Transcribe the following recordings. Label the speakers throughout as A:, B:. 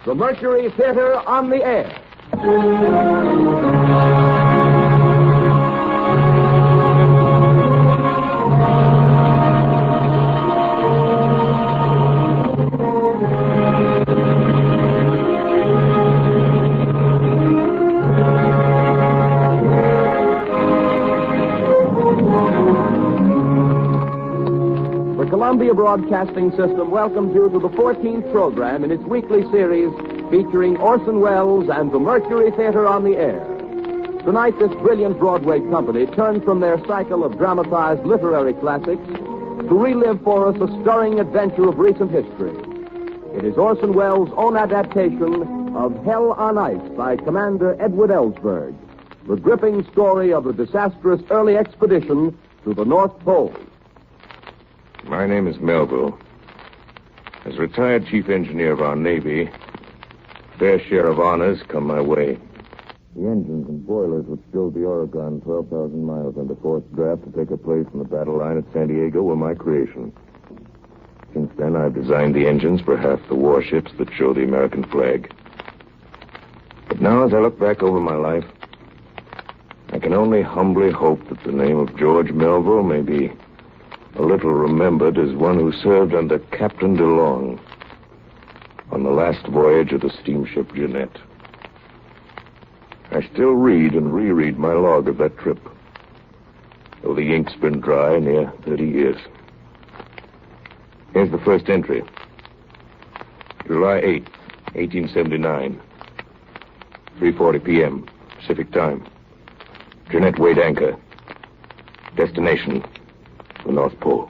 A: the Mercury Theater on the Air. Columbia Broadcasting System welcomes you to the 14th program in its weekly series featuring Orson Welles and the Mercury Theater on the Air. Tonight, this brilliant Broadway company turned from their cycle of dramatized literary classics to relive for us a stirring adventure of recent history. It is Orson Welles' own adaptation of Hell on Ice by Commander Edward Ellsberg, the gripping story of a disastrous early expedition to the North Pole.
B: My name is Melville. As retired chief engineer of our Navy, a fair share of honors come my way. The engines and boilers which filled the Oregon 12,000 miles under forced draft to take her place in the battle line at San Diego were my creation. Since then, I've designed the engines for half the warships that show the American flag. But now, as I look back over my life, I can only humbly hope that the name of George Melville may be a little remembered as one who served under Captain DeLong on the last voyage of the steamship Jeanette. I still read and reread my log of that trip, though the ink's been dry near 30 years. Here's the first entry. July 8th, 1879. 3:40 p.m. Pacific Time. Jeanette weighed anchor. Destination, the North Pole.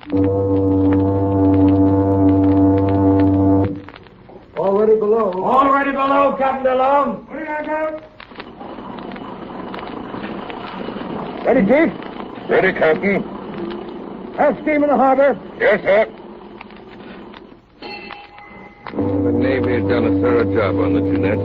A: Already below.
C: Already below, Captain DeLong. What do you got?
A: Ready, Chief?
B: Ready, Captain.
A: Have steam in the harbor.
B: Yes, sir. The Navy had done a thorough job on the Jeanette.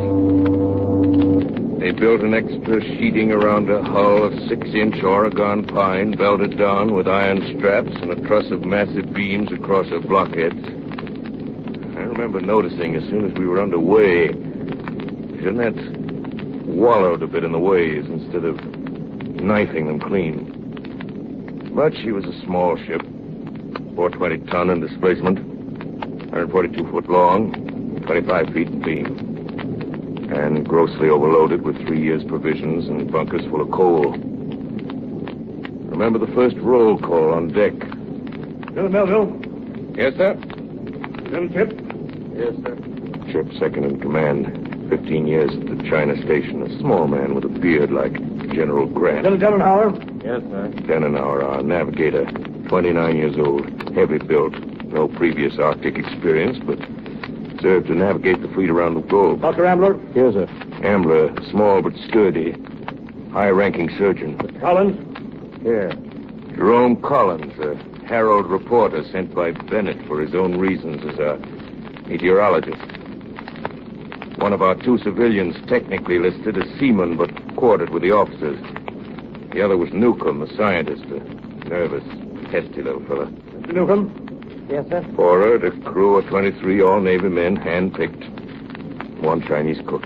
B: They built an extra sheeting around a hull of 6-inch Oregon pine, belted down with iron straps and a truss of massive beams across her blockheads. I remember noticing as soon as we were underway, Jeanette wallowed a bit in the waves instead of knifing them clean. But she was a small ship, 420-ton in displacement, 142 foot long, 25 feet in beam, and grossly overloaded with 3 years' provisions and bunkers full of coal. Remember the first roll call on deck.
C: Bill Melville.
B: Yes, sir?
C: Little Chip.
B: Yes, sir. Chip, second in command. 15 years at the China station. A small man with a beard like General Grant.
C: Little Denenauer.
B: Yes, sir. Denenauer, our navigator. 29 years old. Heavy built. No previous Arctic experience, but served to navigate the fleet around the globe.
C: Dr. Ambler.
A: Yes, sir.
B: Ambler, small but sturdy. High-ranking surgeon.
C: Collins.
A: Here.
B: Jerome Collins, a Herald reporter sent by Bennett for his own reasons as a meteorologist. One of our 2 civilians technically listed as seaman, but quartered with the officers. The other was Newcomb, a scientist, a nervous, testy little fella.
C: Mr. Newcomb.
A: Yes, sir.
B: Forward, a crew of 23 all-Navy men, hand-picked. 1 Chinese cook.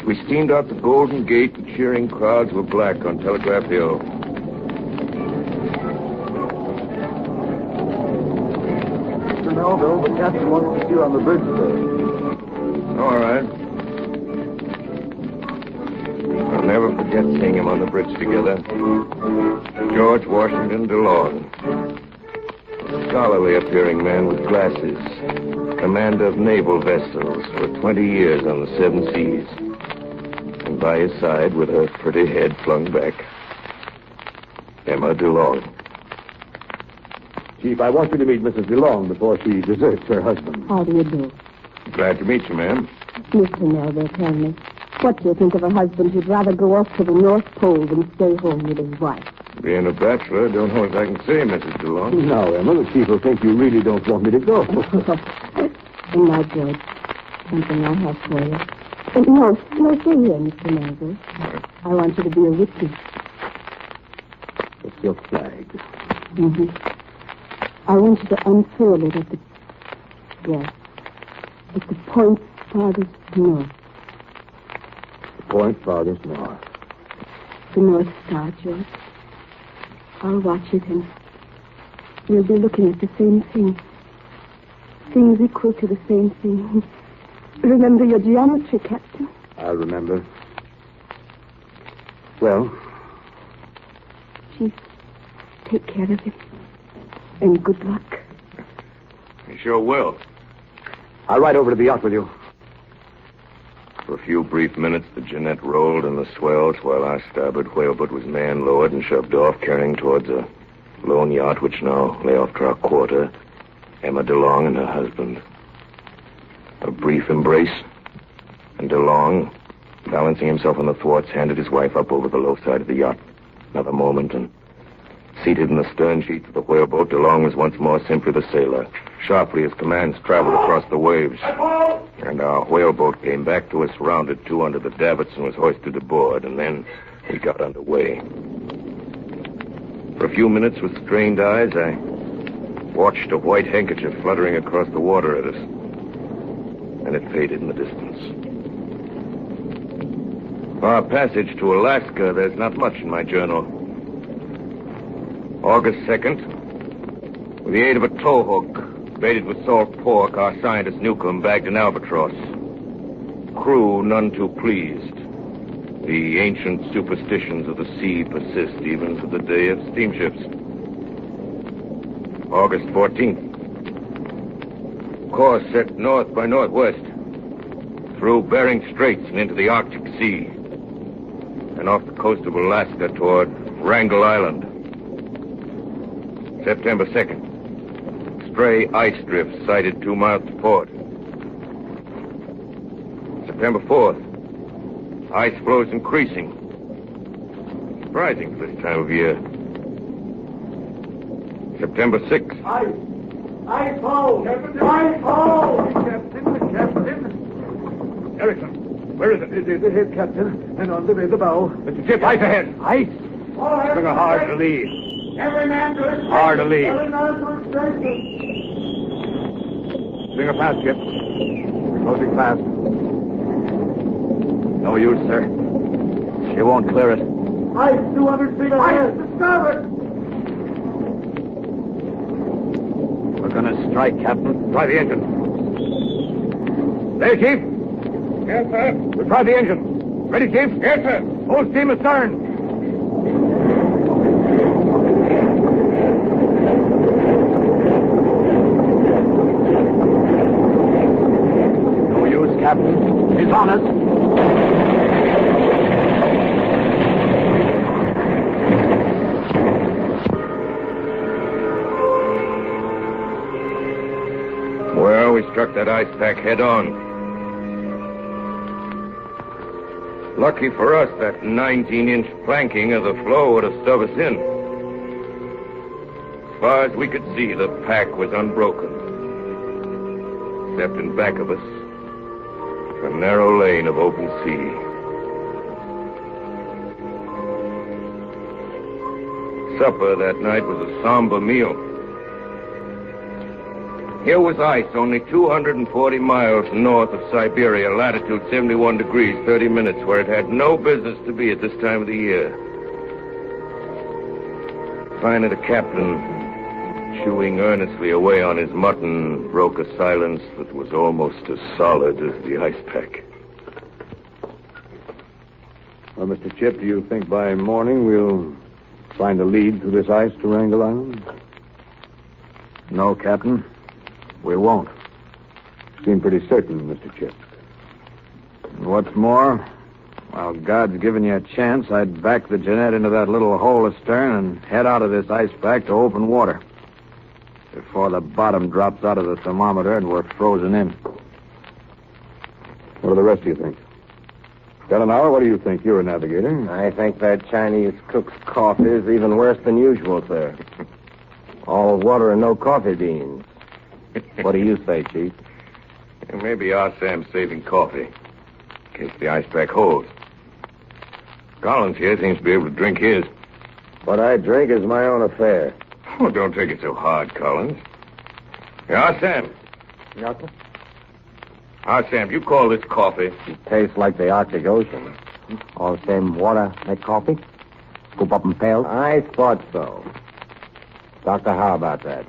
B: We steamed out the Golden Gate. The cheering crowds were black on Telegraph Hill.
A: Mr. Melville, the captain wants to see you on the bridge today.
B: All right. I'll never forget seeing him on the bridge together. George Washington DeLong. A scholarly appearing man with glasses. Commander of naval vessels for 20 years on the 7 seas. And by his side, with her pretty head flung back, Emma DeLong.
A: Chief, I want you to meet Mrs. DeLong before she deserts her husband.
D: How do you do?
B: Glad to meet you, ma'am.
D: Mr. Melville, tell me, what do you think of a husband who'd rather go off to the North Pole than stay home with his wife?
B: Being a bachelor, don't know what I can say, Mrs. DeLong.
A: Now, Emma, the chief will think you really don't want me to go.
D: And now, George, something I have for you. No, stay here, Mr. Melville. I want you to be a witness.
A: The silk flag.
D: Mm-hmm. I want you to unfurl it at the... Yes. At the point farthest north.
A: The point farthest north.
D: The North Star, George. I'll watch it, and we'll be looking at the same thing. Things equal to the same thing. Remember your geometry, Captain?
A: I'll remember. Well?
D: Chief, take care of him. And good luck.
B: You sure will.
A: I'll ride over to the yacht with you.
B: For a few brief minutes, the Jeanette rolled in the swells while our starboard whaleboat was man-lowered and shoved off, carrying towards a lone yacht which now lay off to our quarter, Emma DeLong and her husband. A brief embrace, and DeLong, balancing himself on the thwarts, handed his wife up over the low side of the yacht. Another moment, and seated in the stern sheets of the whaleboat, DeLong was once more simply the sailor. Sharply, his commands traveled across the waves, and our whaleboat came back to us, rounded to under the davits, and was hoisted aboard, and then we got underway. For a few minutes, with strained eyes, I watched a white handkerchief fluttering across the water at us, and it faded in the distance. Our passage to Alaska, there's not much in my journal. August 2nd, with the aid of a towhook, baited with salt pork, our scientist Newcomb bagged an albatross. Crew none too pleased. The ancient superstitions of the sea persist even to the day of steamships. August 14th. Course set north by northwest, through Bering Straits and into the Arctic Sea, and off the coast of Alaska toward Wrangel Island. September 2nd. Stray ice drifts sighted 2 miles to port. September 4th. Ice floes increasing. Surprising for this time of year. September 6th.
C: Ice! Ice hole! Ice hole! Captain! Erickson, where is it? It is ahead, Captain, and on the way the bow. Mr. Chip, ice ahead. Ice? Bring her hard to lead. Every man to his station. Hard to lead. Every man to his station. Bring her fast, Chip. We're closing fast. No use, sir. She won't clear it. Ice 200 feet ahead. Ice to starboard. We're going to strike, Captain. Try the engine. There, Chief. Yes, sir. We'll try the engine. Ready, Chief? Yes, sir. Full steam astern. No use, Captain. He's on us.
B: Well, we struck that ice pack head on. Lucky for us, that 19-inch planking of the floe would have stove us in. As far as we could see, the pack was unbroken. Except in back of us, a narrow lane of open sea. Supper that night was a somber meal. Here was ice only 240 miles north of Siberia, latitude 71 degrees, 30 minutes, where it had no business to be at this time of the year. Finally, the captain, chewing earnestly away on his mutton, broke a silence that was almost as solid as the ice pack.
A: Well, Mr. Chip, do you think by morning we'll find a lead through this ice to Wrangel Island?
E: No, Captain. We won't.
A: You seem pretty certain, Mr. Chip.
E: And what's more, while God's given you a chance, I'd back the Jeanette into that little hole astern and head out of this ice pack to open water before the bottom drops out of the thermometer and we're frozen in.
A: What do the rest of you think? Got an hour? What do you think? You're a navigator.
F: I think that Chinese cook's coffee is even worse than usual, sir. All water and no coffee beans. What do you say, Chief?
B: Maybe our Sam's saving coffee, in case the ice pack holds. Collins here seems to be able to drink his.
F: What I drink is my own affair.
B: Oh, don't take it so hard, Collins. Yeah, Sam.
F: Doctor?
B: Sam, you call this coffee?
F: It tastes like the Arctic Ocean.
G: All same water make coffee? Scoop up in pails?
F: I thought so. Doctor, how about that?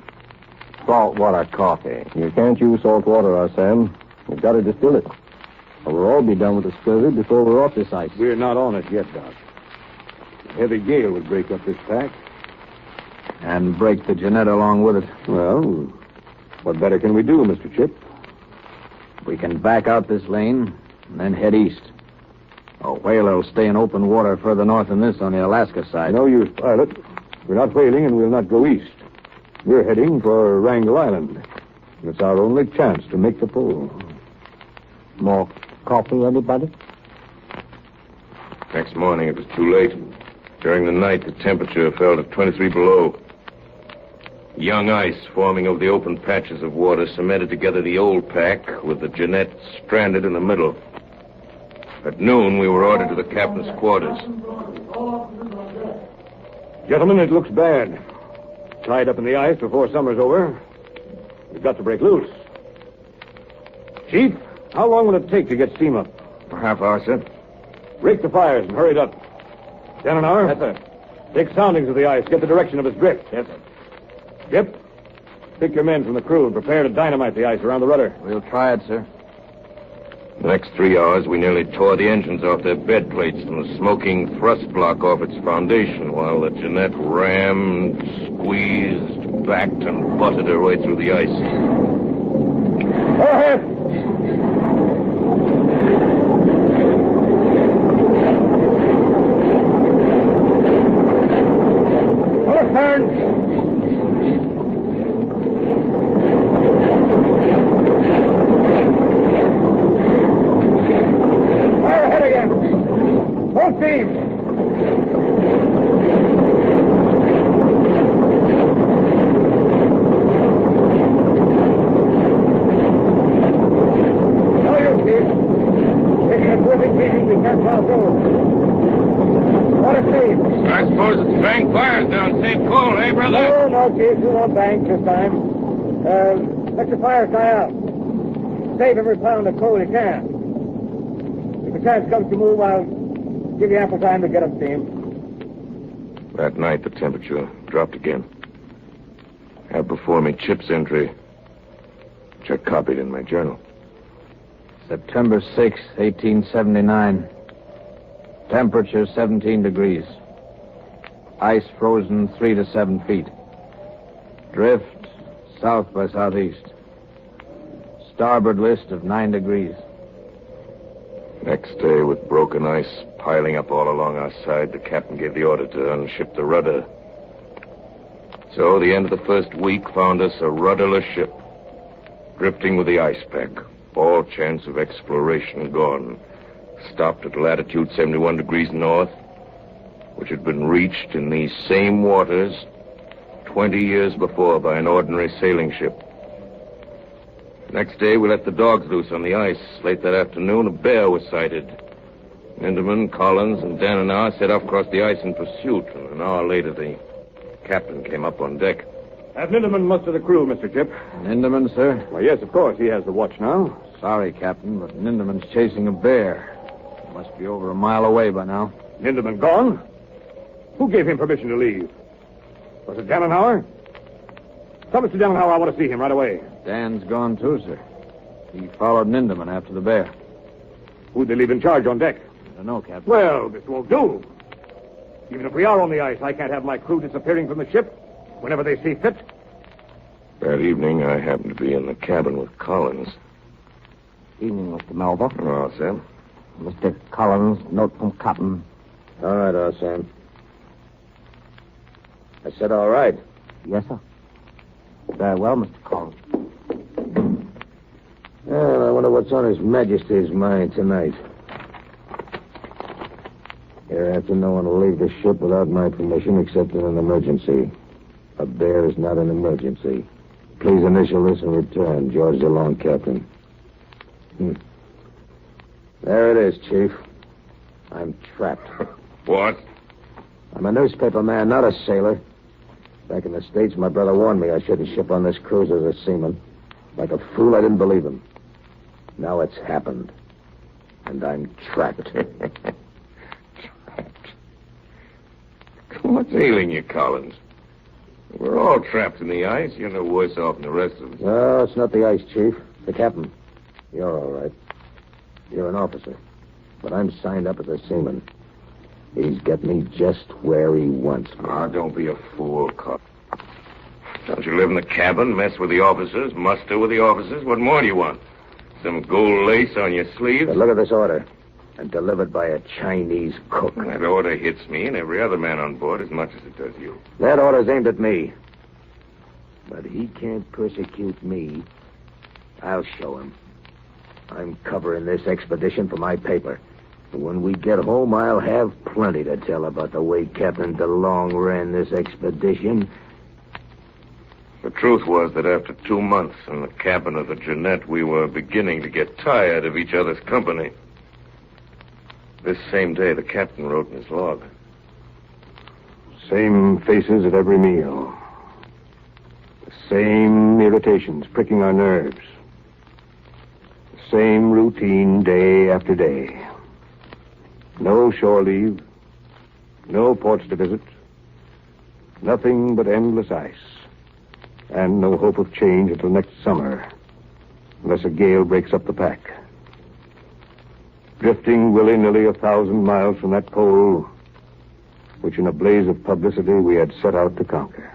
F: Saltwater coffee.
G: You can't use salt water, Sam. You've got to distill it. Or we'll all be done with the scurvy before we're off this ice.
C: We're not on it yet, Doc. A heavy gale would break up this pack.
E: And break the Jeanette along with it.
C: Well, what better can we do, Mr. Chip?
E: We can back out this lane and then head east. A whaler will stay in open water further north than this on the Alaska side.
C: No use, pilot. We're not whaling and we'll not go east. We're heading for Wrangel Island. It's our only chance to make the pull.
G: More coffee, anybody?
B: Next morning, it was too late. During the night, the temperature fell to 23 below. Young ice forming over the open patches of water cemented together the old pack with the Jeanette stranded in the middle. At noon, we were ordered to the captain's quarters.
C: Gentlemen, it looks bad. Tied up in the ice before summer's over. We've got to break loose. Chief, how long will it take to get steam up?
B: A half hour, sir.
C: Break the fires and hurry it up. 10 an hour?
F: Yes, sir.
C: Take soundings of the ice. Get the direction of its drift.
F: Yes, sir.
C: Chip, pick your men from the crew and prepare to dynamite the ice around the rudder.
E: We'll try it, sir.
B: The next 3 hours, we nearly tore the engines off their bed plates and the smoking thrust block off its foundation while the Jeanette rammed, squeezed, backed, and butted her way through the ice.
C: Go ahead. Full astern. Full steam! No use, Chief. Taking a terrific beating, we can't pass over. What a steam!
B: I suppose it's bank fires down St. Paul, eh, brother?
C: No, Chief, we won't bank this time. Let your fires die out. Save every pound of coal you can. If a chance comes to move, I'll give you ample time to get up steam.
B: That night, the temperature dropped again. I have before me Chip's entry, which I copied in my journal.
E: September 6, 1879. Temperature 17 degrees. Ice frozen 3 to 7 feet. Drift south by southeast. Starboard list of 9 degrees.
B: Next day, with broken ice piling up all along our side, the captain gave the order to unship the rudder. So the end of the first week found us a rudderless ship, drifting with the ice pack. All chance of exploration gone. Stopped at latitude 71 degrees north, which had been reached in these same waters 20 years before by an ordinary sailing ship. Next day, we let the dogs loose on the ice. Late that afternoon, a bear was sighted. Ninderman, Collins, and Dan and I set off across the ice in pursuit. And an hour later, the captain came up on deck.
C: Have Ninderman muster the crew, Mr. Chip.
E: Ninderman, sir?
C: Well, yes, of course. He has the watch now.
E: Sorry, Captain, but Ninderman's chasing a bear. Must be over a mile away by now.
C: Ninderman gone? Who gave him permission to leave? Was it Dannenhauer? Tell Mr. Dannenhauer I want to see him right away.
E: Dan's gone too, sir. He followed Ninderman after the bear.
C: Who'd they leave in charge on deck?
E: I don't know, Captain.
C: Well, this won't do. Even if we are on the ice, I can't have my crew disappearing from the ship whenever they see fit.
B: That evening, I happened to be in the cabin with Collins.
G: Evening, Mr. Melba.
B: Oh, Sam?
G: Mr. Collins, note from Captain.
F: All right, Sam. I said all right.
G: Yes, sir. Very well, Mr. Collins.
F: Well, I wonder what's on His Majesty's mind tonight. Hereafter, no one will leave the ship without my permission except in an emergency. A bear is not an emergency. Please initial this and return. George DeLong, Captain. There it is, Chief. I'm trapped.
B: What?
F: I'm a newspaper man, not a sailor. Back in the States, my brother warned me I shouldn't ship on this cruise as a seaman. Like a fool, I didn't believe him. Now it's happened. And I'm trapped.
B: What's ailing you, Collins? We're all trapped in the ice. You're no worse off than the rest of us.
F: No, it's not the ice, Chief. The captain. You're all right. You're an officer. But I'm signed up as a seaman. He's got me just where he wants me.
B: Ah, don't be a fool, Cop. Don't you live in the cabin, mess with the officers, muster with the officers? What more do you want? Some gold lace on your sleeves?
F: But look at this order. And delivered by a Chinese cook.
B: That order hits me and every other man on board as much as it does you.
F: That order's aimed at me. But he can't persecute me. I'll show him. I'm covering this expedition for my paper. And when we get home, I'll have plenty to tell about the way Captain DeLong ran this expedition.
B: The truth was that after 2 months in the cabin of the Jeanette, we were beginning to get tired of each other's company. This same day, the captain wrote in his log.
H: Same faces at every meal. The same irritations pricking our nerves. The same routine day after day. No shore leave. No ports to visit. Nothing but endless ice. And no hope of change until next summer, unless a gale breaks up the pack. Drifting willy-nilly 1,000 miles from that pole, which in a blaze of publicity we had set out to conquer.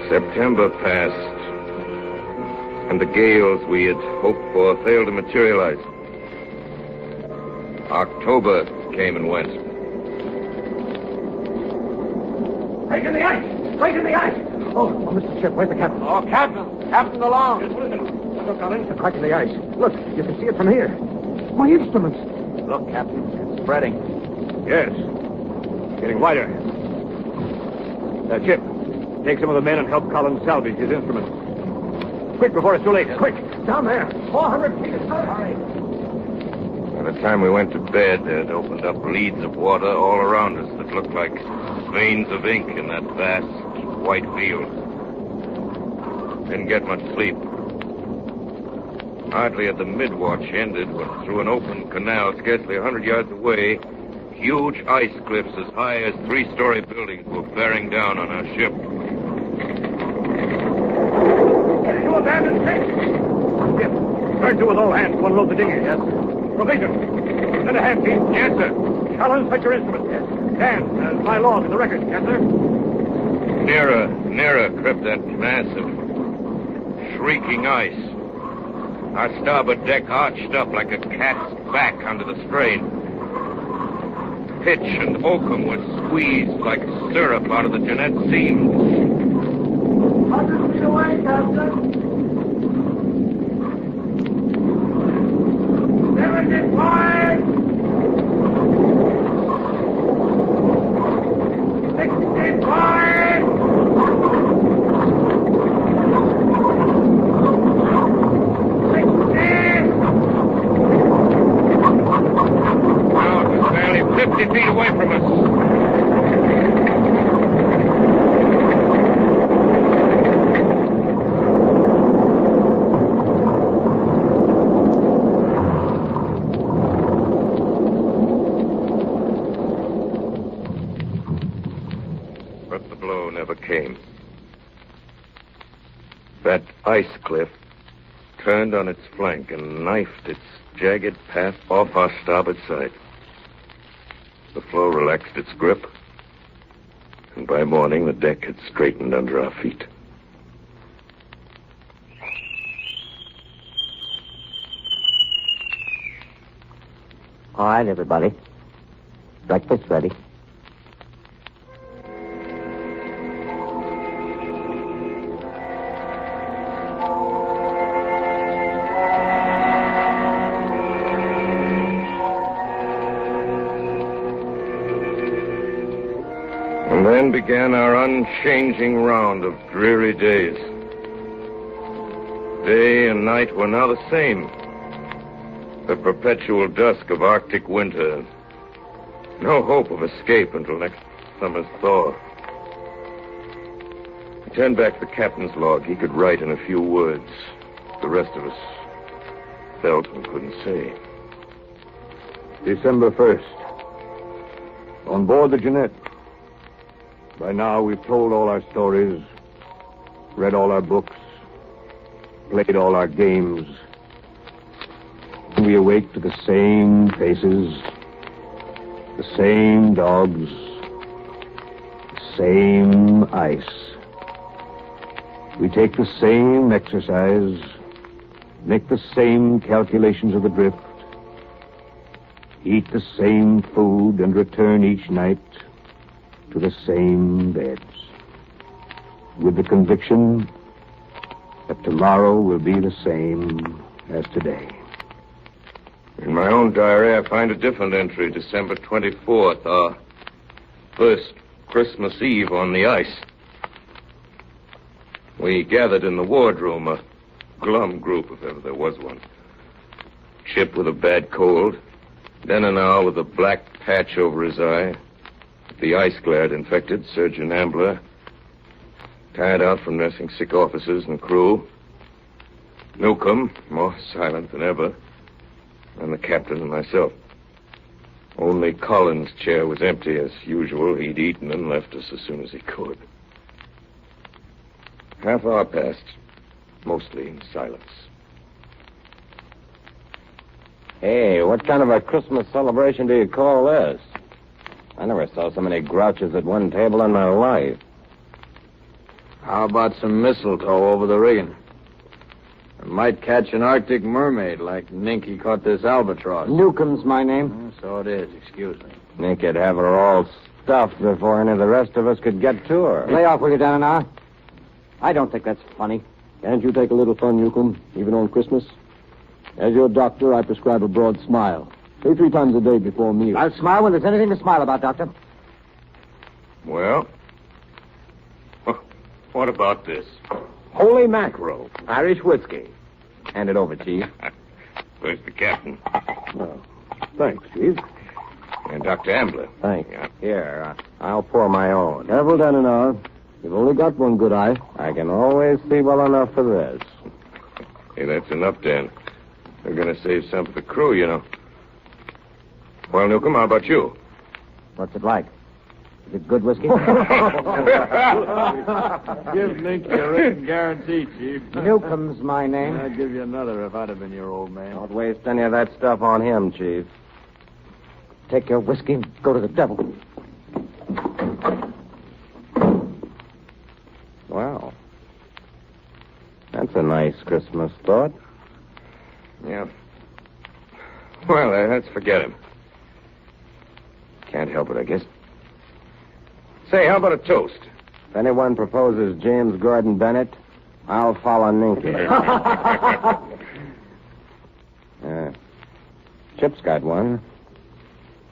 B: September passed, and the gales we had hoped for failed to materialize. October came and went.
C: Break in the ice! Break in the ice! Oh, Mr. Chip, where's the captain? Oh, Captain! Captain DeLong! Yes, what is it? Look, Collins. It's a crack in the ice. Look, you can see it from here. My instruments. Look, Captain, it's spreading.
E: Yes. Getting wider. Chip, take some of the men and help Collins salvage his instruments. Quick, before it's too late.
C: Quick! Down there! 400 feet! Hurry!
B: By the time we went to bed, it opened up leads of water all around us that looked like veins of ink in that vast white field. Didn't get much sleep. Hardly had the mid-watch ended when through an open canal scarcely 100 yards away, huge ice cliffs as high as 3-story buildings were bearing down on our ship.
C: Get into abandoned ship! Yes. Turn to with all hands to unload the dinghy. Yes. Provision. Send a hand, Pete. Yes, sir. Collins, fetch your instruments. Yes. Dan, my log in the record. Yes, sir.
B: Nearer crept that mass of shrieking ice. Our starboard deck arched up like a cat's back under the strain. Pitch and oakum were squeezed like syrup out of the Jeanette seams.
C: 100 feet away, Captain. 75! 65!
B: 50 feet away from us. But the blow never came. That ice cliff turned on its flank and knifed its jagged path off our starboard side. The floe relaxed its grip, and by morning the deck had straightened under our feet.
I: All right, everybody. Breakfast ready.
B: And then began our unchanging round of dreary days. Day and night were now the same. The perpetual dusk of Arctic winter. No hope of escape until next summer's thaw. He turned back the captain's log. He could write in a few words. The rest of us felt and couldn't say.
H: December 1st. On board the Jeanette. By now, we've told all our stories, read all our books, played all our games. We awake to the same faces, the same dogs, the same ice. We take the same exercise, make the same calculations of the drift, eat the same food, and return each night to the same beds, with the conviction that tomorrow will be the same as today.
B: In my own diary, I find a different entry, December 24th, our first Christmas Eve on the ice. We gathered in the wardroom, a glum group, if ever there was one. Chip with a bad cold, Denenow with a black patch over his eye, the ice glare had infected Surgeon Ambler, tired out from nursing sick officers and crew. Newcomb, more silent than ever, and the captain and myself. Only Collins' chair was empty as usual. He'd eaten and left us as soon as he could. Half hour passed, mostly in silence.
G: Hey, what kind of a Christmas celebration do you call this? I never saw so many grouches at one table in my life.
E: How about some mistletoe over the rigging? I might catch an Arctic mermaid like Ninky caught this albatross.
I: Newcomb's my name.
E: So it is. Excuse me.
G: Nink'd have her all stuffed before any of the rest of us could get to her.
I: Lay off, will you, Denenow? I don't think that's funny.
G: Can't you take a little fun, Newcomb, even on Christmas? As your doctor, I prescribe a broad smile. Say 3 times a day before meals.
I: I'll smile when there's anything to smile about, Doctor.
B: Well, what about this?
A: Holy mackerel, Irish whiskey.
G: Hand it over, Chief.
B: Where's the captain?
H: Thanks, Chief.
B: And Dr. Ambler.
G: Thanks.
B: Yeah.
G: Here, I'll pour my own.
H: Careful, Denenow. You've only got one good eye.
G: I can always see well enough for this.
B: Hey, that's enough, Dan. We're going to save some for the crew, you know. Well, Newcomb, how about you?
I: What's it like? Is it good whiskey?
E: Give Ninky a written guarantee, Chief.
I: Newcomb's my name.
E: I'd give you another if I'd have been your old man.
G: Don't waste any of that stuff on him, Chief.
I: Take your whiskey and go to the devil.
G: Well, that's a nice Christmas thought.
B: Yeah. Well, let's forget him. Can't help it, I guess. Say, how about a toast?
G: If anyone proposes James Gordon Bennett, I'll follow Ninky. Chip's got one.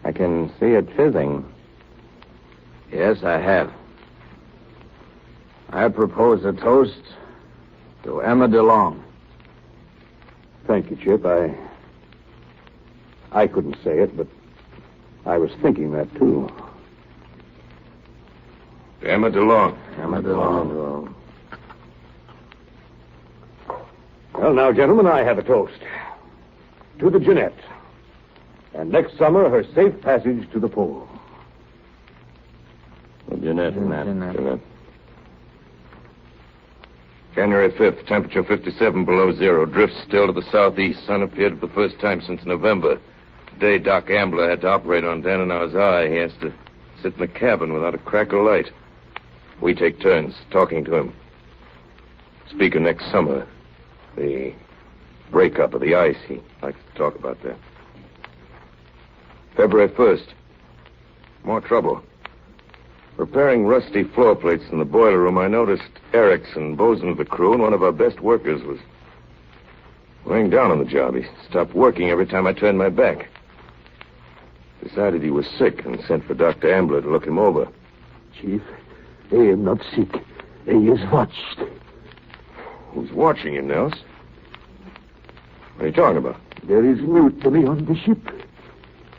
G: I can see it fizzing.
E: Yes, I have. I propose a toast to Emma DeLong.
H: Thank you, Chip. I couldn't say it, but I was thinking that, too.
B: Emma DeLong.
E: Emma DeLong.
H: Well, now, gentlemen, I have a toast. To the Jeanette. And next summer, her safe passage to the pole.
G: The Jeanette and that.
B: Jeanette. January 5th, temperature 57 below zero. Drift still to the southeast. Sun appeared for the first time since November. Today, Doc Ambler had to operate on Denenow's eye. He has to sit in the cabin without a crack of light. We take turns talking to him. Speak of next summer. The breakup of the ice. He likes to talk about that. February 1st. More trouble. Repairing rusty floor plates in the boiler room, I noticed Erickson, bosun of the crew, and one of our best workers, was laying down on the job. He stopped working every time I turned my back. Decided he was sick and sent for Dr. Ambler to look him over.
H: Chief, I am not sick. He is watched.
B: Who's watching you, Nels? What are you talking about?
C: There is mutiny on the ship.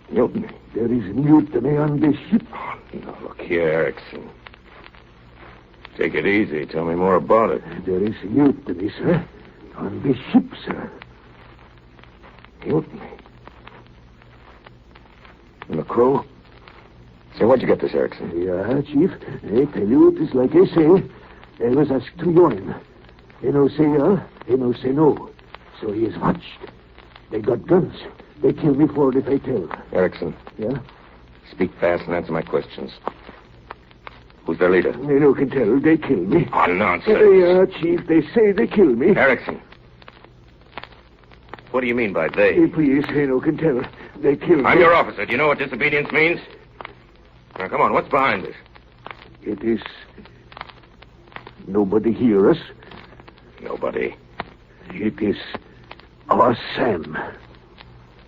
B: Mutiny?
C: There is mutiny on the ship.
B: Oh, now, look here, Erickson. Take it easy. Tell me more about it.
C: There is mutiny, sir. On the ship, sir.
B: Mutiny? And the crew? Say, where'd you get this, Erickson?
C: Yeah, Chief. I tell you, it is like I say. I was asked to join. They no say yeah, they no say no. So he is watched. They got guns. They kill me for it if I tell.
B: Erickson.
C: Yeah?
B: Speak fast and answer my questions. Who's their leader?
C: They no can tell. They kill me.
B: Oh, nonsense.
C: Yeah, Chief. They say they kill me.
B: Erickson. What do you mean by they?
C: Hey, please, they no can tell. They kill me.
B: I'm your officer. Do you know what disobedience means? Now, come on. What's behind this?
C: It is... Nobody hear us.
B: Nobody.
C: It is our Sam.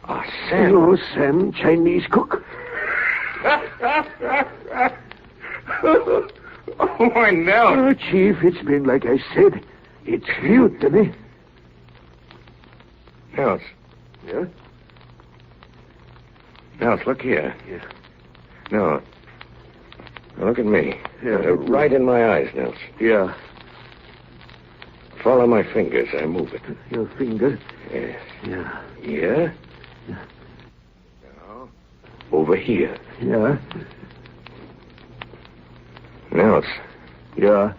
B: Ah, Sam.
C: Oh, Sam, Chinese cook.
B: Oh, my Nels.
C: Oh, Chief, it's been like I said. It's mutiny.
B: Nels.
C: Yeah?
B: Nels, look here.
C: Yeah.
B: No. Now, look at me.
C: Yeah.
B: Right in my eyes, Nels.
C: Yeah.
B: Follow my fingers. I move it.
C: Your finger?
B: Yes.
C: Yeah.
B: Here. Now, over here.
C: Yeah.
B: Nels.
C: Yeah.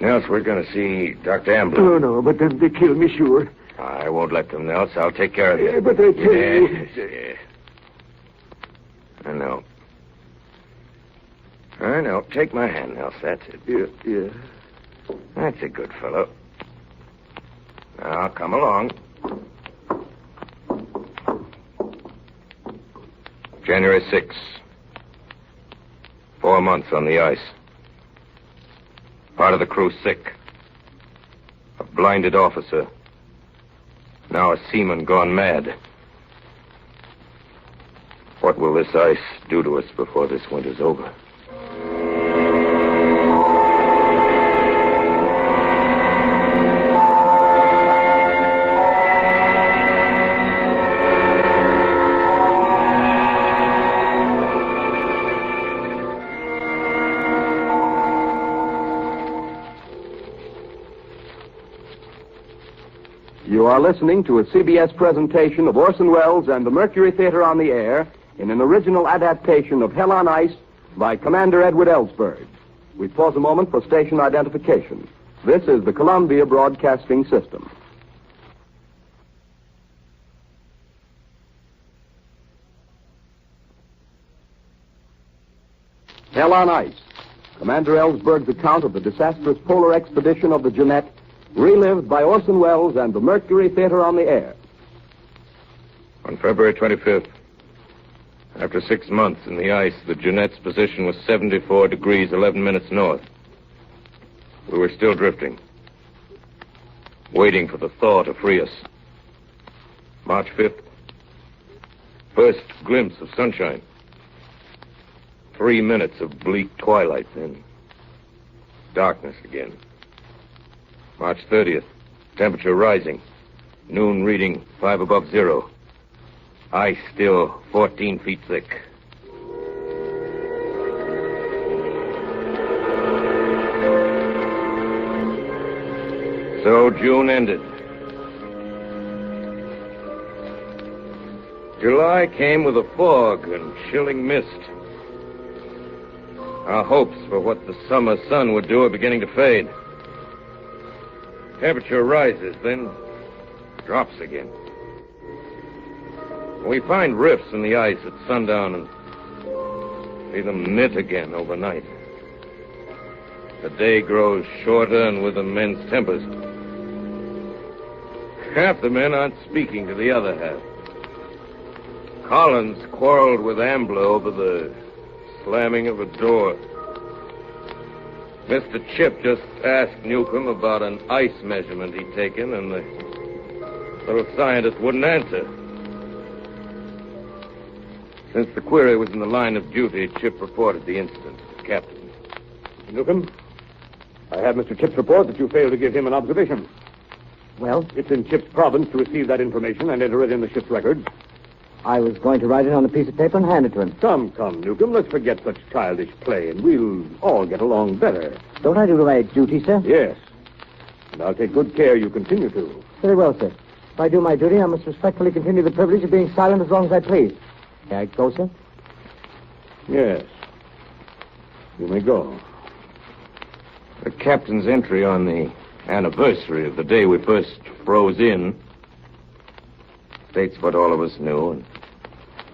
B: Nels, we're going to see Dr. Ambler.
C: Oh, no, but then they kill me, sure.
B: I won't let them, Nels. I'll take care of you.
C: Yeah, but I tell you...
B: Yes. I know. I know. Take my hand, Nels. That's it.
C: Yeah.
B: That's a good fellow. Now, come along. January 6th. 4 months on the ice. Part of the crew sick. A blinded officer. Now a seaman gone mad. What will this ice do to us before this winter's over?
A: You are listening to a CBS presentation of Orson Welles and the Mercury Theater on the Air in an original adaptation of Hell on Ice by Commander Edward Ellsberg. We pause a moment for station identification. This is the Columbia Broadcasting System. Hell on Ice. Commander Ellsberg's account of the disastrous polar expedition of the Jeannette, relived by Orson Welles and the Mercury Theater on the Air.
B: On February 25th, after 6 months in the ice, the Jeannette's position was 74 degrees 11 minutes north. We were still drifting, waiting for the thaw to free us. March 5th, first glimpse of sunshine. 3 minutes of bleak twilight, then darkness again. March 30th, temperature rising. Noon reading 5 above zero. Ice still 14 feet thick. So June ended. July came with a fog and chilling mist. Our hopes for what the summer sun would do are beginning to fade. Temperature rises, then drops again. We find rifts in the ice at sundown and see them knit again overnight. The day grows shorter and with them men's tempers. Half the men aren't speaking to the other half. Collins quarreled with Ambler over the slamming of a door. Mr. Chip just asked Newcomb about an ice measurement he'd taken, and the little scientist wouldn't answer. Since the query was in the line of duty, Chip reported the incident to the captain.
H: Newcomb, I have Mr. Chip's report that you failed to give him an observation.
I: Well?
C: It's in Chip's province to receive that information and enter it in the ship's records.
I: I was going to write it on a piece of paper and hand it to him.
C: Come, Newcomb, let's forget such childish play, and we'll all get along better.
I: Don't I do my duty, sir?
C: Yes. And I'll take good care you continue to.
I: Very well, sir. If I do my duty, I must respectfully continue the privilege of being silent as long as I please. May I go, sir?
C: Yes. You may go.
B: The captain's entry on the anniversary of the day we first froze in states what all of us knew and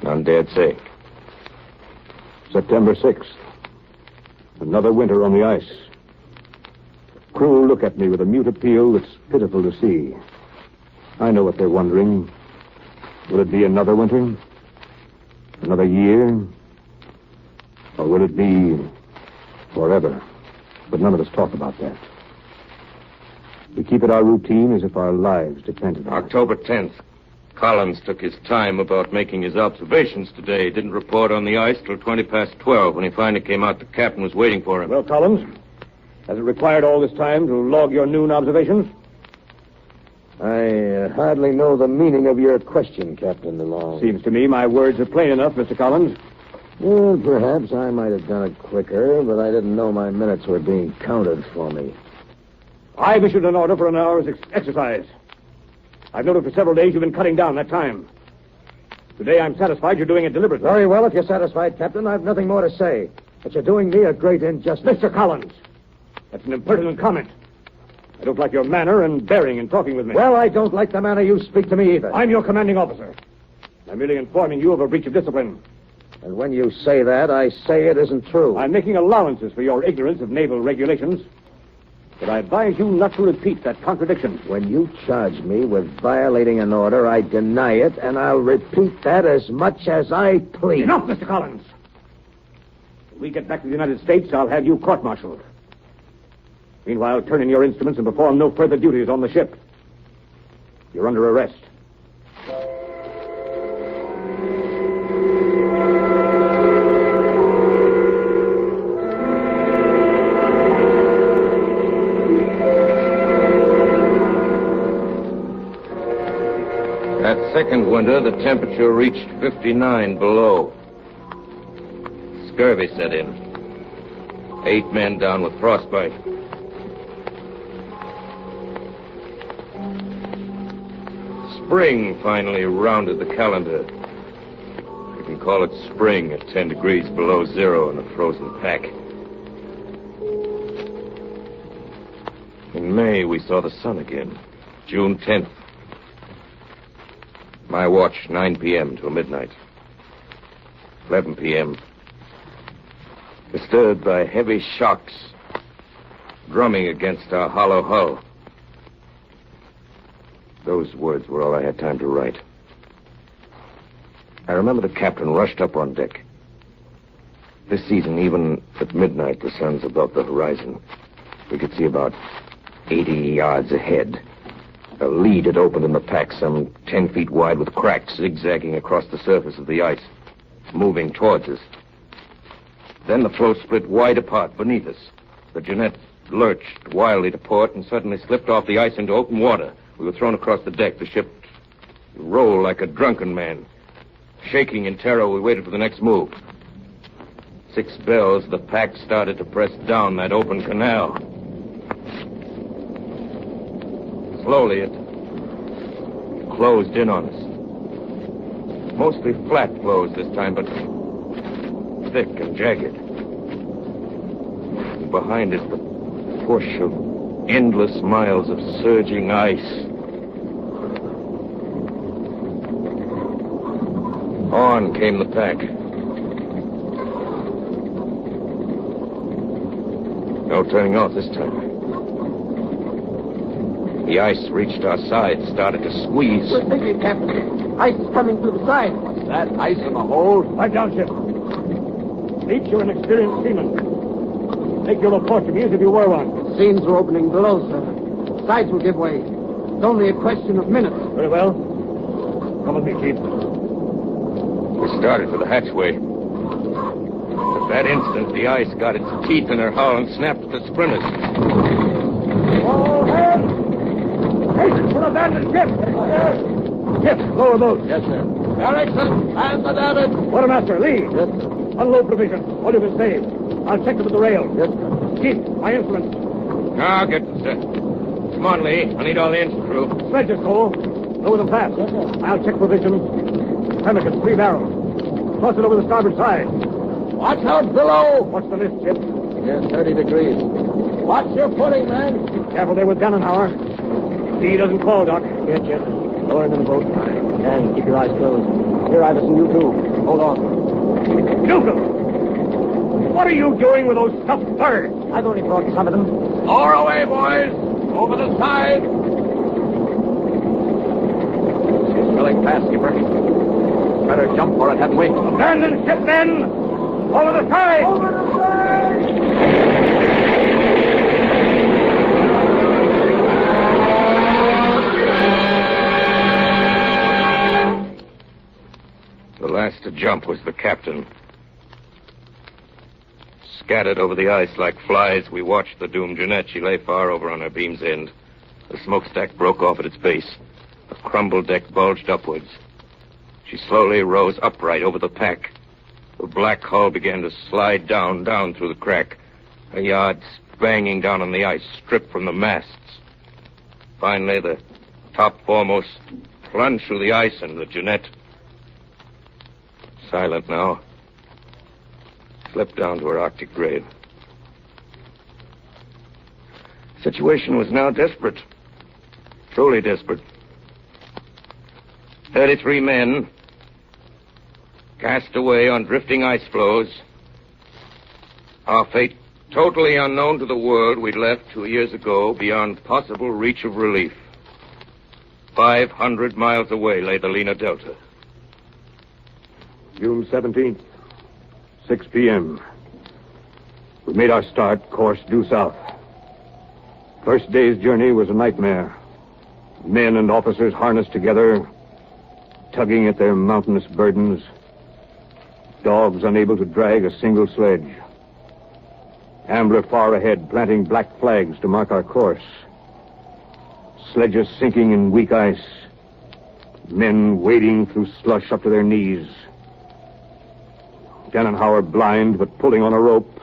B: none dared say.
H: September 6th. Another winter on the ice. The crew look at me with a mute appeal that's pitiful to see. I know what they're wondering. Will it be another winter? Another year? Or will it be forever? But none of us talk about that. We keep it our routine as if our lives depended on it.
B: October 10th. Collins took his time about making his observations today. He didn't report on the ice till 20 past 12. When he finally came out, the captain was waiting for him.
C: Well, Collins, has it required all this time to log your noon observations?
F: I hardly know the meaning of your question, Captain DeLong.
C: Seems to me my words are plain enough, Mr. Collins.
F: Well, perhaps I might have done it quicker, but I didn't know my minutes were being counted for me.
C: I've issued an order for an hour's exercise. I've noted for several days you've been cutting down that time. Today I'm satisfied you're doing it deliberately.
F: Very well, if you're satisfied, Captain, I've nothing more to say. But you're doing me a great injustice.
C: Mr. Collins, that's an impertinent comment. I don't like your manner and bearing in talking with me.
F: Well, I don't like the manner you speak to me either.
C: I'm your commanding officer. I'm merely informing you of a breach of discipline.
F: And when you say that, I say it isn't true.
C: I'm making allowances for your ignorance of naval regulations, but I advise you not to repeat that contradiction.
F: When you charge me with violating an order, I deny it, and I'll repeat that as much as I please.
C: Enough, Mr. Collins. When we get back to the United States, I'll have you court-martialed. Meanwhile, turn in your instruments and perform no further duties on the ship. You're under arrest.
B: That second winter, the temperature reached 59 below. Scurvy set in. 8 men down with frostbite. Spring finally rounded the calendar. You can call it spring at 10 degrees below zero in a frozen pack. In May, we saw the sun again. June 10th. My watch, 9 p.m. till midnight. 11 p.m. Disturbed by heavy shocks drumming against our hollow hull. Those words were all I had time to write. I remember the captain rushed up on deck. This season, even at midnight, the sun's above the horizon. We could see about 80 yards ahead. A lead had opened in the pack, some 10 feet wide, with cracks zigzagging across the surface of the ice, moving towards us. Then the floe split wide apart beneath us. The Jeanette lurched wildly to port and suddenly slipped off the ice into open water. We were thrown across the deck. The ship rolled like a drunken man. Shaking in terror, we waited for the next move. 6 bells, the pack started to press down that open canal. Slowly, it closed in on us. Mostly flat blows this time, but thick and jagged. And behind us, the push of endless miles of surging ice. On came the pack. No turning off this time. The ice reached our sides, started to squeeze.
A: We're thinking, Captain. Ice is coming through the side. What's that? Ice in the hold?
C: Lie down, Chip. Leach, you're an experienced seaman. Make your report to me as if you were one.
A: Seams are opening below, sir. The sides will give way. It's only a question of minutes.
C: Very well. Come with me, Chief.
B: We started for the hatchway. At that instant, the ice got its teeth in her hull and snapped at the splinters.
C: All hands! Hey, we'll abandon ship! Ship, lower boat.
A: Yes, sir. Erickson, and the David.
C: Quartermaster, Lee.
A: Yes, sir.
C: Unload provision. All you can save. I'll check them at the rail.
A: Yes, sir.
C: Chief, my instruments.
B: I'll get them, sir. Come on, Lee. I need all the engine crew.
C: Sledges, Cole. Lower them fast.
A: Yes, sir.
C: I'll check provisions. Pemmican, 3 barrels. Toss it over the starboard side.
A: Watch out below.
C: What's the mist, Chip?
A: Yes, 30 degrees. Watch your footing, man.
C: Careful there with Gannenhauer. See he doesn't call, Doc.
I: Here, Chip. Lower into the boat. And keep your eyes closed. Here, Iverson, you too. Hold on.
C: Newcomb! What are you doing with those stuffed birds?
I: I've only brought some of them.
A: Lower away, boys. Over the side. She's filling fast, skipper. Better jump for it, hadn't we?
C: Abandon ship, men! Over the side! Over the
B: The last to jump was the captain. Scattered over the ice like flies, we watched the doomed Jeanette. She lay far over on her beam's end. The smokestack broke off at its base. The crumbled deck bulged upwards. She slowly rose upright over the pack. The black hull began to slide down through the crack. Her yards banging down on the ice, stripped from the masts. Finally, the top foremost plunged through the ice, and the Jeanette, silent now, slipped down to her Arctic grave. The situation was now desperate. Truly desperate. 33 men cast away on drifting ice floes. Our fate totally unknown to the world we'd left 2 years ago, beyond possible reach of relief. 500 miles away lay the Lena Delta.
H: June 17th, 6 p.m. We made our start, course due south. First day's journey was a nightmare. Men and officers harnessed together, tugging at their mountainous burdens. Dogs unable to drag a single sledge. Ambler far ahead, planting black flags to mark our course. Sledges sinking in weak ice. Men wading through slush up to their knees. Gannenhauer, blind but pulling on a rope,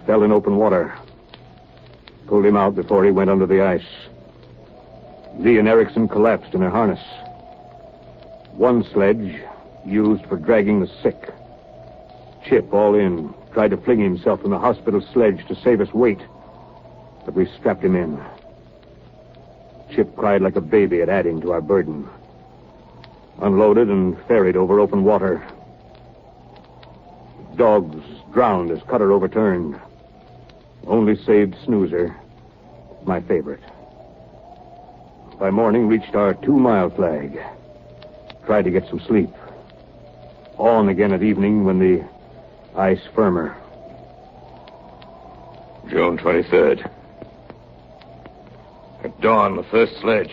H: fell in open water. Pulled him out before he went under the ice. Lee and Erickson collapsed in their harness. One sledge, used for dragging the sick. Chip, all in, tried to fling himself from the hospital sledge to save us weight, but we strapped him in. Chip cried like a baby at adding to our burden. Unloaded and ferried over open water. Dogs drowned as cutter overturned. Only saved Snoozer, my favorite. By morning, reached our 2-mile flag. Tried to get some sleep. On again at evening when the ice firmer.
B: June 23rd. At dawn, the first sledge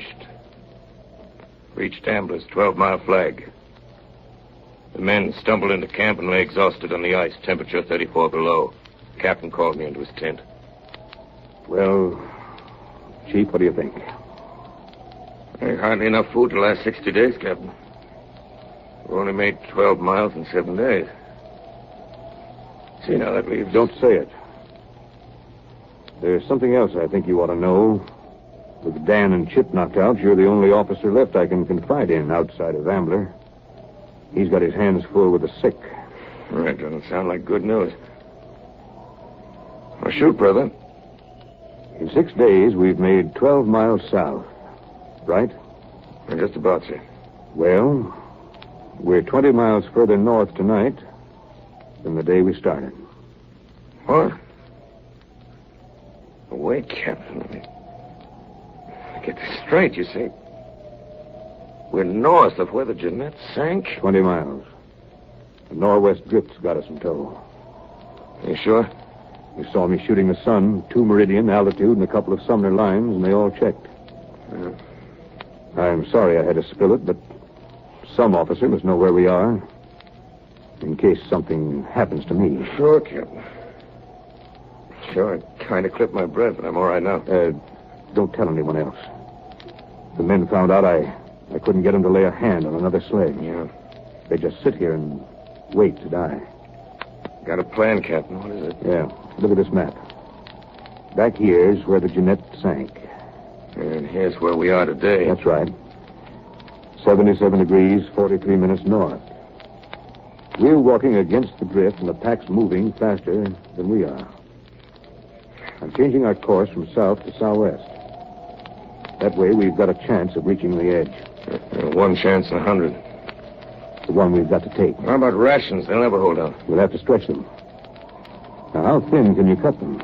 B: reached Ambler's 12-mile flag. The men stumbled into camp and lay exhausted on the ice, temperature 34 below. The captain called me into his tent.
H: Well, Chief, what do you think?
B: Hardly enough food to last 60 days, Captain. We've only made 12 miles in 7 days. See, now that leaves...
H: Don't say it. There's something else I think you ought to know. With Dan and Chip knocked out, you're the only officer left I can confide in outside of Ambler. He's got his hands full with the sick.
B: That doesn't sound like good news. Well, shoot, brother.
H: In 6 days, we've made 12 miles south. Right?
B: Just about, sir.
H: Well, we're 20 miles further north tonight than the day we started.
B: What? Wait, Captain. Let me get this straight, you see. We're north of where the Jeanette sank?
H: 20 miles. The northwest drift's got us in tow.
B: You sure?
H: You saw me shooting the sun, 2 meridian, altitude, and a couple of Sumner lines, and they all checked.
B: Yeah.
H: I'm sorry I had to spill it, but some officer must know where we are. In case something happens to me.
B: Sure, Captain. Sure, I kind of clipped my breath, but I'm all right now.
H: Don't tell anyone else. The men found out I couldn't get them to lay a hand on another sled.
B: Yeah.
H: They just sit here and wait to die.
B: Got a plan, Captain. What is it?
H: Yeah. Look at this map. Back here's where the Jeanette sank.
B: And here's where we are today.
H: That's right. 77 degrees, 43 minutes north. We're walking against the drift, and the pack's moving faster than we are. I'm changing our course from south to southwest. That way, we've got a chance of reaching the edge.
B: One chance in 100.
H: The one we've got to take.
B: How about rations? They'll never hold out.
H: We'll have to stretch them. Now, how thin can you cut them?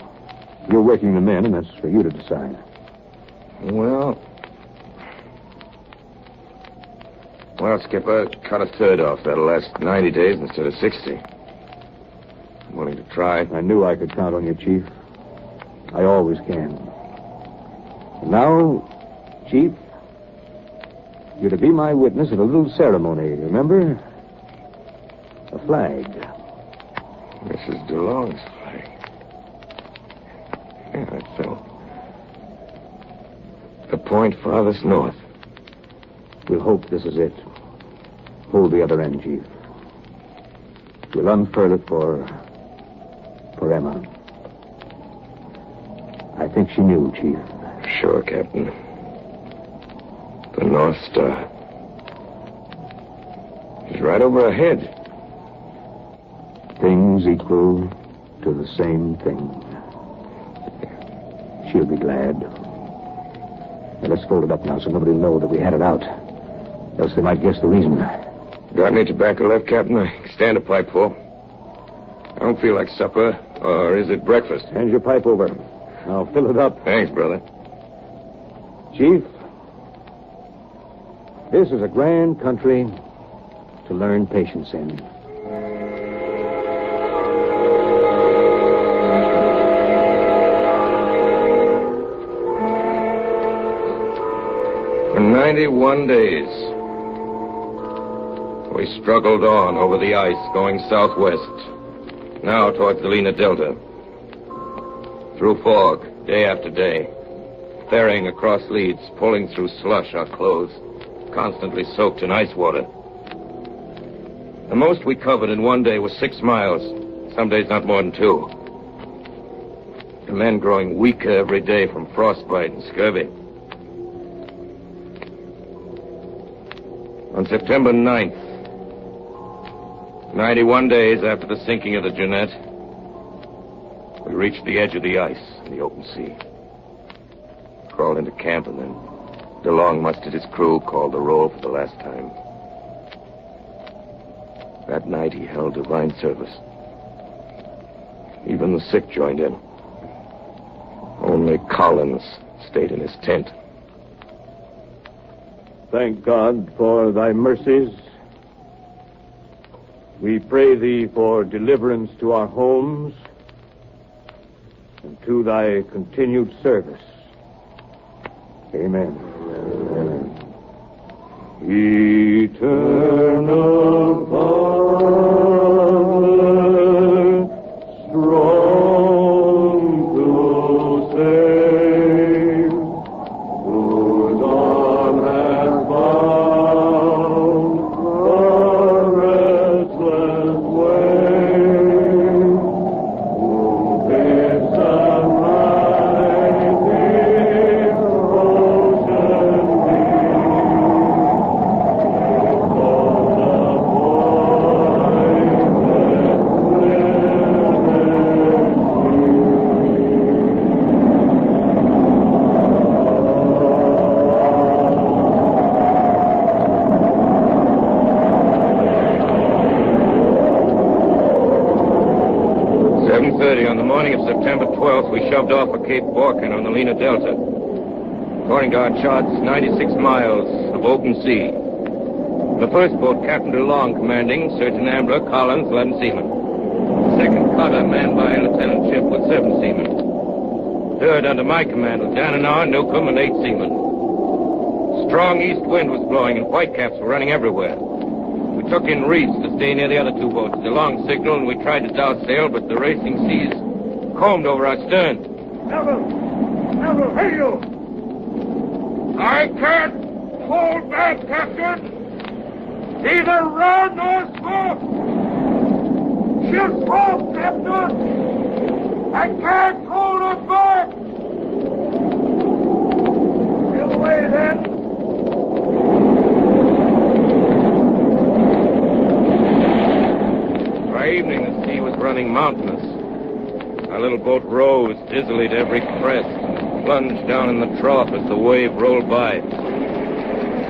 H: You're working the men, and that's for you to decide.
B: Well, Skipper, cut a third off. That'll last 90 days instead of 60. I'm willing to try.
H: I knew I could count on you, Chief. I always can. And now, Chief, you're to be my witness at a little ceremony, remember? A flag.
B: Mrs. DeLong's flag. Yeah, that's so. The point farthest north.
H: We'll hope this is it. Hold the other end, Chief. We'll unfurl it for Emma. I think she knew, Chief.
B: Sure, Captain. The North Star. She's right over ahead.
H: Things equal to the same thing. She'll be glad. Now, let's fold it up now so nobody will know that we had it out. Else they might guess the reason.
B: Got any tobacco left, Captain? I can stand a pipe full. I don't feel like supper. Or is it breakfast?
H: Hand your pipe over. I'll fill it up.
B: Thanks, brother.
H: Chief, this is a grand country to learn patience in.
B: For 91 days, we struggled on over the ice, going southwest, now towards the Lena Delta. Through fog, day after day, ferrying across leads, pulling through slush, our clothes constantly soaked in ice water. The most we covered in one day was 6 miles, some days not more than 2. The men growing weaker every day from frostbite and scurvy. On September 9th, 91 days after the sinking of the Jeanette, we reached the edge of the ice in the open sea. Crawled into camp, and then DeLong mustered his crew, called the roll for the last time. That night he held divine service. Even the sick joined in. Only Collins stayed in his tent.
H: Thank God for thy mercies. We pray thee for deliverance to our homes and to thy continued service. Amen. Eternal Father, strong to save, whose arm has bound the restless wave, who bids the mighty ocean
B: On the morning of September 12th, we shoved off for Cape Borkin on the Lena Delta. According to our charts, 96 miles of open sea. The first boat, Captain DeLong commanding, Surgeon Ambler, Collins, 11 seamen. The second cutter, manned by Lieutenant Chip, with 7 seamen. Third, under my command, was Dananor, Newcomb, and 8 seamen. Strong east wind was blowing, and whitecaps were running everywhere. We took in reefs to stay near the other 2 boats. DeLong signaled, and we tried to douse sail, but the racing seas combed over our stern.
C: Melville, hey you!
B: I can't
C: hold back, Captain. Neither run nor smoke. She'll smoke, Captain. I can't hold her back. Sail away, then.
B: By evening, the sea was running mountainous. Our little boat rose dizzily to every crest, and plunged down in the trough as the wave rolled by.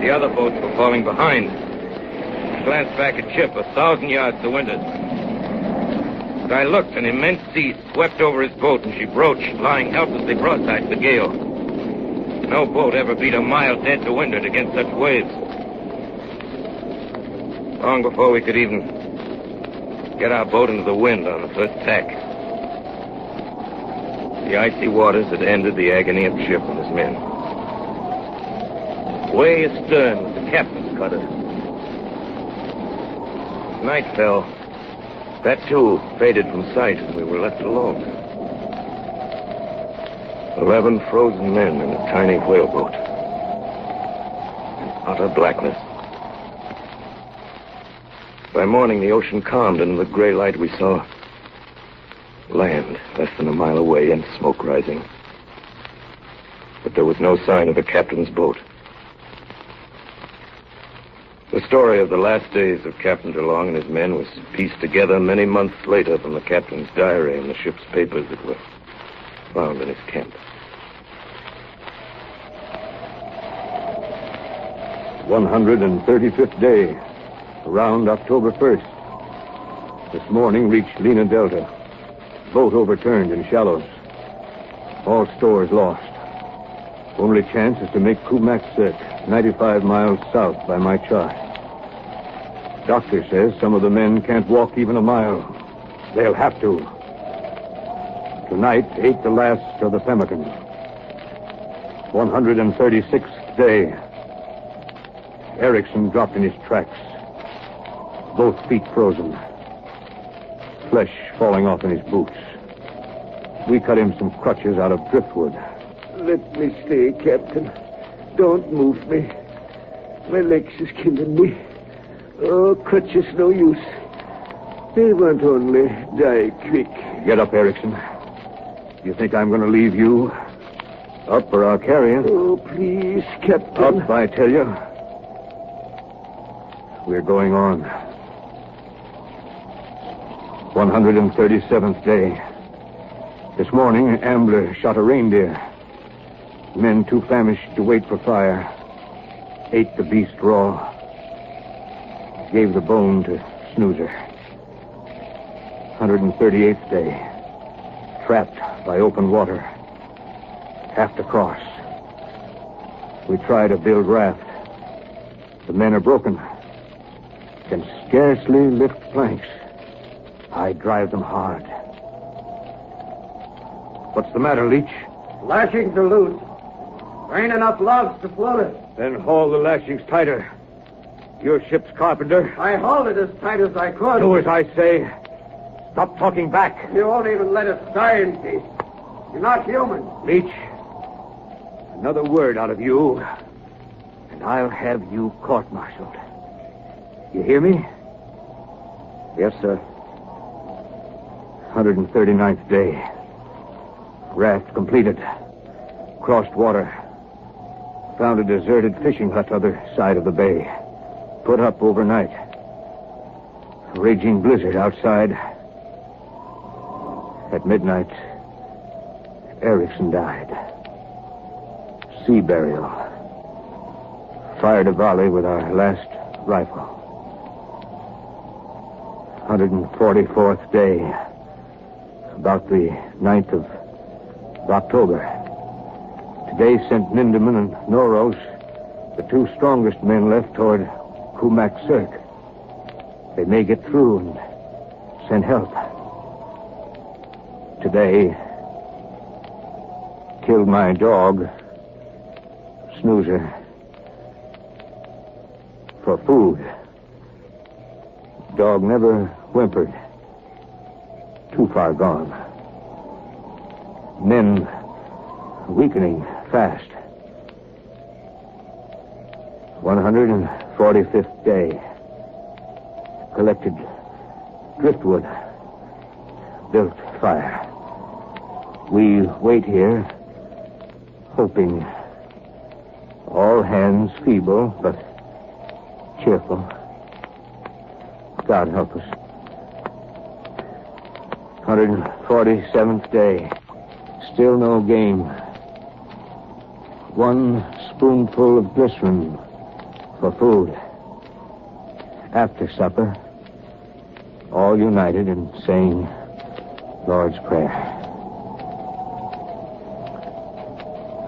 B: The other boats were falling behind. I glanced back at Chip, 1,000 yards to windward. As I looked, an immense sea swept over his boat, and she broached, lying helplessly broadside to the gale. No boat ever beat a mile dead to windward against such waves. Long before we could even get our boat into the wind on the first tack, the icy waters had ended the agony of Chip and his men. Way astern was the captain's cutter. As night fell, that too faded from sight, and we were left alone. 11 frozen men in a tiny whaleboat. In utter blackness. By morning, the ocean calmed, and in the gray light we saw land less than a mile away and smoke rising. But there was no sign of the captain's boat. The story of the last days of Captain DeLong and his men was pieced together many months later from the captain's diary and the ship's papers that were found in his camp.
H: 135th day, around October 1st. This morning reached Lena Delta. Boat overturned in shallows. All stores lost. Only chance is to make Kumak Cirque, 95 miles south by my chart. Doctor says some of the men can't walk even a mile. They'll have to. Tonight ate the last of the pemmican. 136th day. Erickson dropped in his tracks. Both feet frozen. Flesh falling off in his boots. We cut him some crutches out of driftwood.
F: Let me stay, Captain. Don't move me. My legs is killing me. Oh, crutches no use. They won't only die quick.
H: Get up, Erickson. You think I'm going to leave you? Up or I'll carry you.
F: Oh, please, Captain.
H: Up, I tell you. We're going on. 137th day. This morning, an ambler shot a reindeer. Men too famished to wait for fire ate the beast raw. Gave the bone to Snoozer. 138th day. Trapped by open water. Have to cross. We try to build raft. The men are broken. Can scarcely lift planks. I drive them hard. What's the matter, Leach?
I: Lashings are loose. There ain't enough logs to float it.
H: Then haul the lashings tighter. Your ship's carpenter.
I: I hauled it as tight as I could.
H: Do as I say. Stop talking back.
I: You won't even let us die in peace. You're not human.
H: Leach, another word out of you, and I'll have you court-martialed. You hear me?
F: Yes, sir.
H: 139th day. Raft completed. Crossed water. Found a deserted fishing hut other side of the bay. Put up overnight. A raging blizzard outside. At midnight, Erickson died. Sea burial. Fired a volley with our last rifle. 144th day. About the 9th of October. Today sent Nindeman and Noros, the two strongest men left, toward Kumak Cirque. They may get through and send help. Today, killed my dog, Snoozer, for food. Dog never whimpered. Too far gone. Men weakening fast. 145th day. Collected driftwood. Built fire. We wait here, hoping. All hands feeble, but cheerful. God help us. 147th day. Still no game. One spoonful of glycerin for food. After supper, all united in saying Lord's Prayer.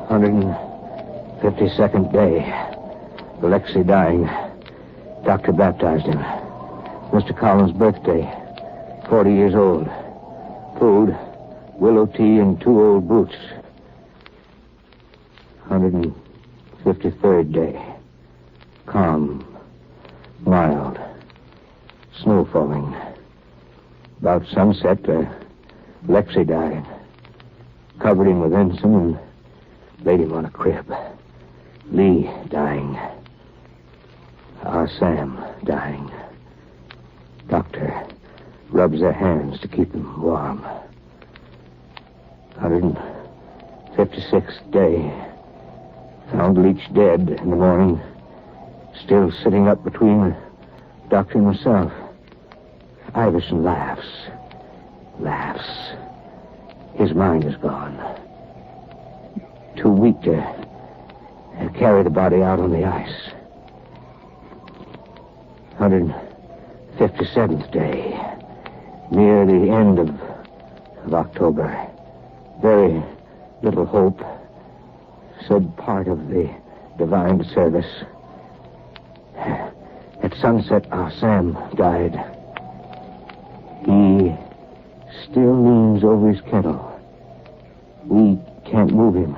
H: 152nd day. Alexei dying. Doctor baptized him. Mr. Collins' birthday. 40 years old. Food, willow tea, and 2 old boots. 153rd day. Calm. Mild. Snow falling. About sunset, Alexei died. Covered him with ensign and laid him on a crib. Lee dying. Our Sam dying. Doctor rubs their hands to keep them warm. 156th day. Found Leach dead in the morning. Still sitting up between the doctor and myself. Iverson laughs. Laughs. His mind is gone. Too weak to carry the body out on the ice. 157th day. Near the end of October. Very little hope. Said part of the divine service. At sunset, our Sam died. He still leans over his kettle. We can't move him.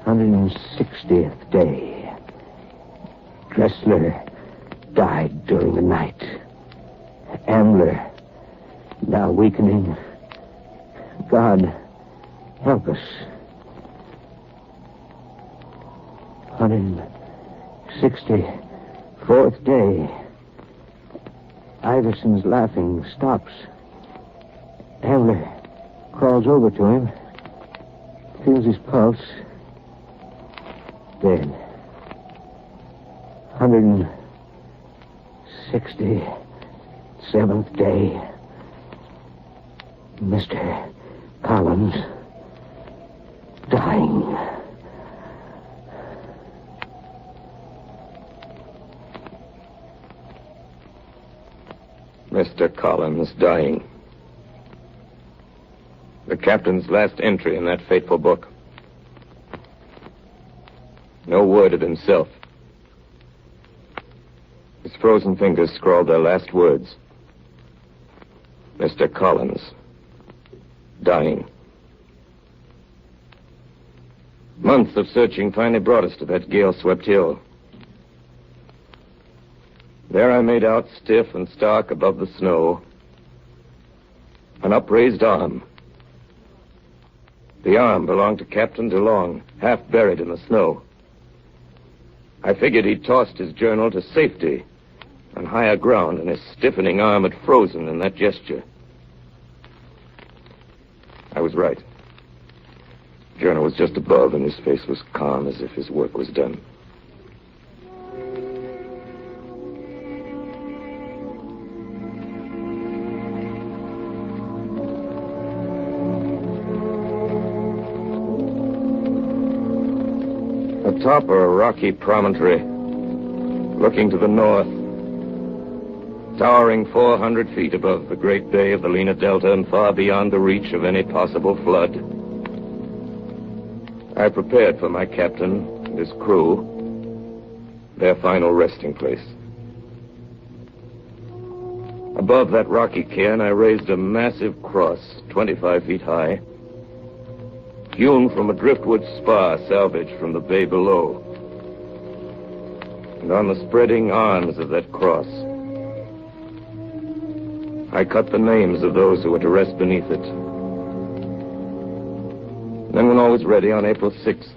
H: 160th day. Dressler died during the night. Ambler, now weakening. God, help us. 164th day. Iverson's laughing stops. Ambler crawls over to him. Feels his pulse. Dead. 167th day. Mr. Collins dying.
B: Mr. Collins dying. The captain's last entry in that fateful book. No word of himself. His frozen fingers scrawled their last words. Mr. Collins dying. Months of searching finally brought us to that gale-swept hill. There I made out, stiff and stark above the snow, an upraised arm. The arm belonged to Captain DeLong, half buried in the snow. I figured he'd tossed his journal to safety on higher ground, and his stiffening arm had frozen in that gesture. I was right. The journal was just above, and his face was calm as if his work was done. Atop a rocky promontory, looking to the north, towering 400 feet above the great bay of the Lena Delta and far beyond the reach of any possible flood, I prepared for my captain and his crew their final resting place. Above that rocky cairn, I raised a massive cross, 25 feet high, hewn from a driftwood spar salvaged from the bay below. And on the spreading arms of that cross, I cut the names of those who were to rest beneath it. Then when all was ready on April 6th,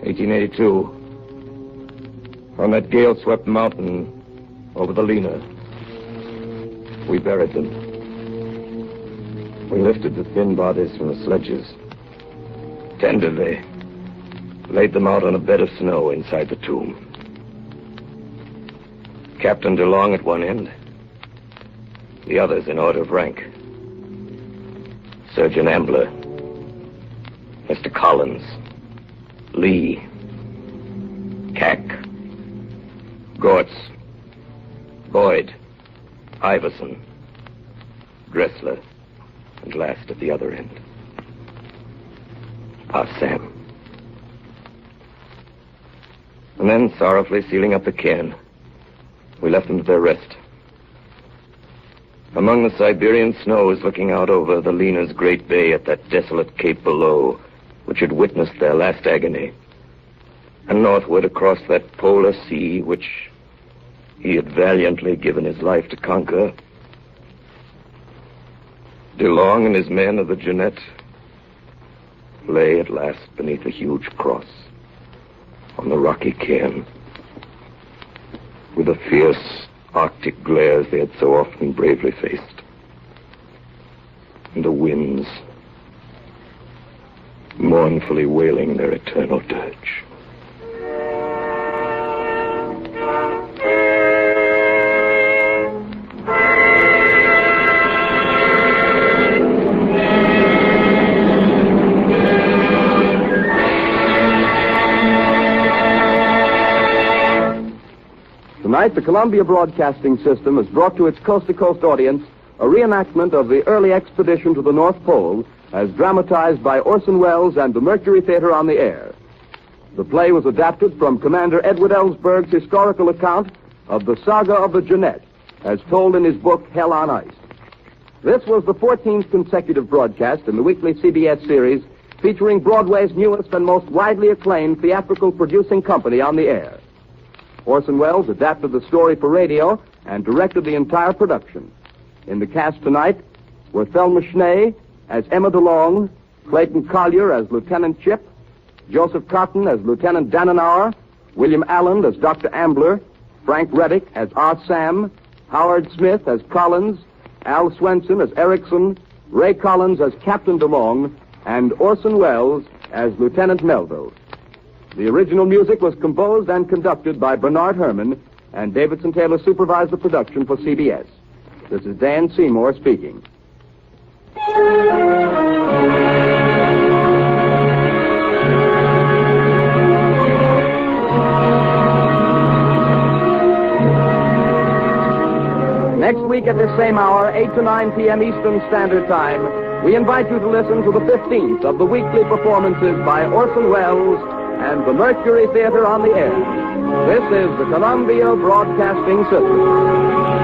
B: 1882, on that gale-swept mountain over the Lena, we buried them. We lifted the thin bodies from the sledges. Tenderly laid them out on a bed of snow inside the tomb. Captain DeLong at one end, the others in order of rank. Surgeon Ambler, Mr. Collins, Lee, Cack, Gortz, Boyd, Iverson, Dressler, and last at the other end, our Sam. And then, sorrowfully sealing up the cairn, we left them to their rest. Among the Siberian snows looking out over the Lena's great bay at that desolate cape below, which had witnessed their last agony, and northward across that polar sea which he had valiantly given his life to conquer, DeLong and his men of the Jeannette lay at last beneath a huge cross on the rocky cairn, with the fierce Arctic glares they had so often bravely faced, and the winds mournfully wailing their eternal dirge.
A: Tonight, the Columbia Broadcasting System has brought to its coast-to-coast audience a reenactment of the early expedition to the North Pole as dramatized by Orson Welles and the Mercury Theater on the Air. The play was adapted from Commander Edward Ellsberg's historical account of the saga of the Jeannette, as told in his book, Hell on Ice. This was the 14th consecutive broadcast in the weekly CBS series featuring Broadway's newest and most widely acclaimed theatrical producing company on the air. Orson Welles adapted the story for radio and directed the entire production. In the cast tonight were Thelma Schnee as Emma DeLong, Clayton Collier as Lieutenant Chip, Joseph Cotton as Lieutenant Dannenauer, William Allen as Dr. Ambler, Frank Reddick as R. Sam, Howard Smith as Collins, Al Swenson as Erickson, Ray Collins as Captain DeLong, and Orson Welles as Lieutenant Melville. The original music was composed and conducted by Bernard Herrmann, and Davidson Taylor supervised the production for CBS. This is Dan Seymour speaking. Next week at this same hour, 8 to 9 p.m. Eastern Standard Time, we invite you to listen to the 15th of the weekly performances by Orson Welles and the Mercury Theater on the Air. This is the Columbia Broadcasting System.